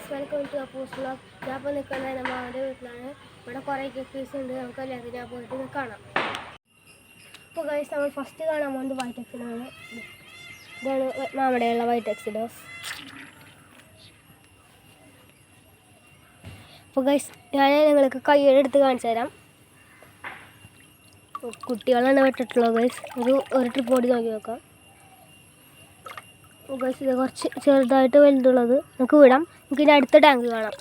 Guys, welcome to Appus vlog. ഞാൻ ഇപ്പോൾ നിൽക്കുന്നത് മാമൻ്റെ വീട്ടിലാണ്. ഇവിടെ കുറേ കേക്കേഴ്സ് ഉണ്ട്. നമുക്ക് എല്ലാത്തിനും ഞാൻ പോയിട്ട് കാണാം. അപ്പോൾ ഗൈസ്, നമ്മൾ ഫസ്റ്റ് കാണാൻ പോകുന്നത് വൈറ്റ് എക്സിഡാണ്. ഇതാണ് മാമയുടെയുള്ള വൈറ്റ് എക്സിഡോസ്. അപ്പോൾ ഗൈസ്, ഞാൻ നിങ്ങൾക്ക് കയ്യെടുത്ത് കാണിച്ചു തരാം. കുട്ടികളാണ് വിട്ടിട്ടുള്ളത് ഗൈസ്. ഒരു ട്രിപ്പ് ഓടി നോക്കി നോക്കാം. ഗൈസ്, ഇത് കുറച്ച് ചെറുതായിട്ട് വലുതുള്ളത് നമുക്ക് വിടാം. നമുക്ക് ഇനി അടുത്ത ടാങ്ക് കാണാം.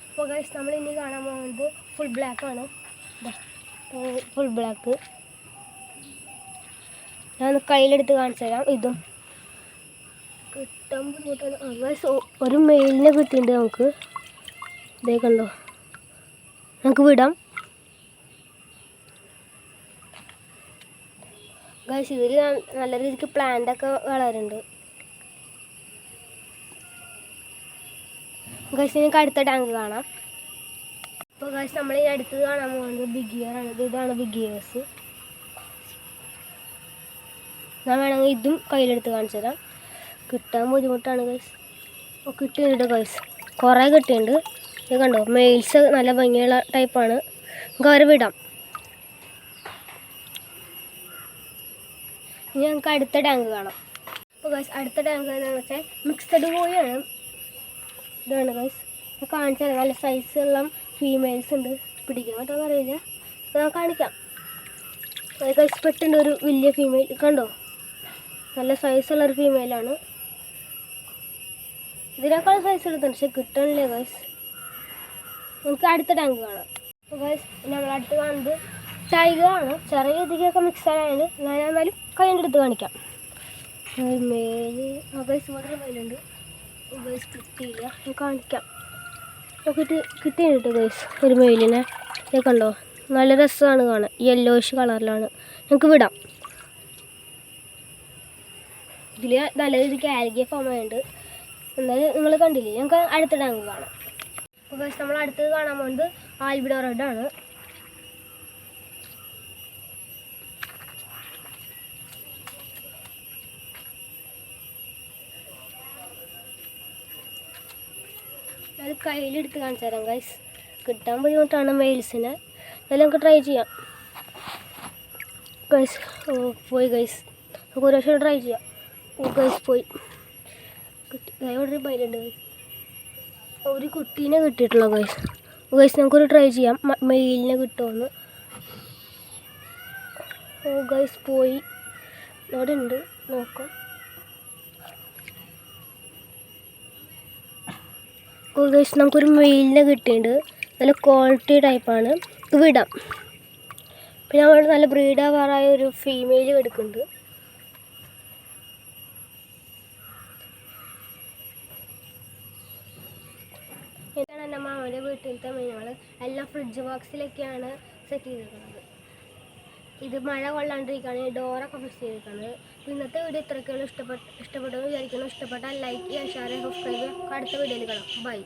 അപ്പോൾ ഗൈസ്, നമ്മൾ ഇനി കാണാൻ പോകുന്നത് ഫുൾ ബ്ലാക്കാണ്. ഫുൾ ബ്ലാക്ക് ഞാൻ കയ്യിലെടുത്ത് കാണിച്ചു തരാം. ഇതും കിട്ടാൻ ബുദ്ധിമുട്ടാണ്. ഗൈസ്, ഒരു മെയിലിനെ കിട്ടിയിട്ടുണ്ട് നമുക്ക്. ഇതേ കണ്ടോ, നമുക്ക് വിടാം. ഗൈസ്, ഇതിൽ നല്ല രീതിക്ക് പ്ലാന്റൊക്കെ വളരുന്നുണ്ട്. ഗൈസ്, നിങ്ങൾക്ക് അടുത്ത ടാങ്ക് കാണാം. അപ്പോൾ ഗൈസ്, നമ്മൾ ഈ അടുത്തത് കാണാൻ പോകുന്നത് ബിഗ് ഇയറാണ്. ഇതാണ് ബിഗ് ഇയേഴ്സ്. ഞാൻ വേണമെങ്കിൽ ഇതും കയ്യിലെടുത്ത് കാണിച്ചു തരാം. കിട്ടാൻ ബുദ്ധിമുട്ടാണ് ഗൈസ്. അപ്പോൾ കിട്ടിയിട്ടുണ്ട് ഗൈസ്, കുറേ കിട്ടിയിട്ടുണ്ട്. ഇത് കണ്ടോ, മെയിൽസ് നല്ല ഭംഗിയുള്ള ടൈപ്പാണ്. നമുക്ക് അവരെ വിടാം. ഇനി നമുക്ക് അടുത്ത ടാങ്ക് കാണാം. അപ്പോൾ ഗൈസ്, അടുത്ത ടാങ്ക് എന്താണെന്ന് വെച്ചാൽ മിക്സഡ് കോഴിയാണ്. ഇതാണ് ഗൈസ്, കാണിച്ചാൽ നല്ല സൈസുള്ള ഫീമെയിൽസ് ഉണ്ട്. പിടിക്കാൻ പറ്റുമെന്ന് അറിയില്ല, ഞാൻ കാണിക്കാം. ഗൈസ്, പെട്ടുണ്ട് ഒരു വലിയ ഫീമെയിൽ. കണ്ടോ, നല്ല സൈസുള്ളൊരു ഫീമെയിലാണ്. ഇതിനേക്കാളും സൈസ് എടുത്തുണ്ട്, പക്ഷെ കിട്ടണില്ലേ ഗൈസ്. നമുക്ക് അടുത്ത ടാങ്ക് കാണാം. അപ്പോൾ ഗൈസ്, നമ്മൾ അടുത്ത് കാണുന്നത് ടൈഗറാണ്. ചെറിയ രീതിക്കൊക്കെ മിക്സായാണ്. ഞാൻ എന്നാലും കൈൻ്റെ അടുത്ത് കാണിക്കാം. മെയില് ഗൈസ്, ഇവിടെ മെയിലുണ്ട്. ഗൈസ്, കിട്ടിയില്ല, ഞാൻ കാണിക്കാം. കിട്ടിയിട്ടുണ്ട് ഗൈസ് ഒരു മെയിലിനെ. ഇത് കണ്ടോ, നല്ല രസമാണ് കാണാൻ. യെല്ലോയിഷ് കളറിലാണ്. നമുക്ക് വിടാം. ഇതിൽ നല്ല രീതിക്ക് ആൽഗെ ഫോം ആയിട്ടുണ്ട്. എന്നാലും നിങ്ങൾ കണ്ടില്ലേ. ഞങ്ങൾക്ക് അടുത്ത ടാങ്ക് കാണാം. അപ്പോൾ ഗൈസ്, നമ്മൾ അടുത്തത് കാണാൻ പോകുന്നത് ആൽബിഡോ റെഡാണ്. അത് കയ്യിലെടുത്ത് കാണിച്ചു തരാം ഗൈസ്. കിട്ടാൻ ബുദ്ധിമുട്ടാണ് മെയിൽസിനെ. എന്നാലും നമുക്ക് ട്രൈ ചെയ്യാം ഗൈസ്. പോയി ഗൈസ്, നമുക്ക് ഒരു പ്രാവശ്യം ട്രൈ ചെയ്യാം. ഗൈസ്, പോയി കിട്ടി. ഇവിടെ ഒരു ബൈലുണ്ട് ഗൈസ്. ഒരു കുട്ടീനെ കിട്ടിയിട്ടുള്ളൂ ഗൈസ്. ഗൈസ്, നമുക്കൊരു ട്രൈ ചെയ്യാം മെയിലിനെ കിട്ടുമെന്ന്. ഗൈസ്, പോയി. അവിടെ ഉണ്ട്, നോക്കാം. ഗൈസ്, നമുക്കൊരു മെയിലിനെ കിട്ടിയിട്ടുണ്ട്. നല്ല ക്വാളിറ്റി ടൈപ്പാണ്. ഇത് വിടാം. പിന്നെ നമ്മൾ നല്ല ബ്രീഡാവാറായ ഒരു ഫീമെയിൽ എടുക്കുന്നുണ്ട്. ഇതാണ് എൻ്റെ മാമൻ്റെ വീട്ടിലത്തെ മീനുകൾ. എല്ലാം ഫ്രിഡ്ജ് ബോക്സിലൊക്കെയാണ് സെറ്റ് ചെയ്തിരിക്കുന്നത്. ഇത് മഴ കൊള്ളാണ്ടിരിക്കുകയാണ്. ഡോറൊക്കെ ഫിക്സ് ചെയ്തിരിക്കുന്നത്. ഇന്നത്തെ വീഡിയോ ഇത്രയൊക്കെയുള്ളൂ. ഇഷ്ടപ്പെട്ടെന്ന് വിചാരിക്കുന്നു. ഇഷ്ടപ്പെട്ടാൽ ലൈക്ക് ചെയ്യുക, ഷെയർ ചെയ്യുക, സബ്സ്ക്രൈബ് ചെയ്യുക. അടുത്ത വീഡിയോയിൽ കാണാം. ബൈ.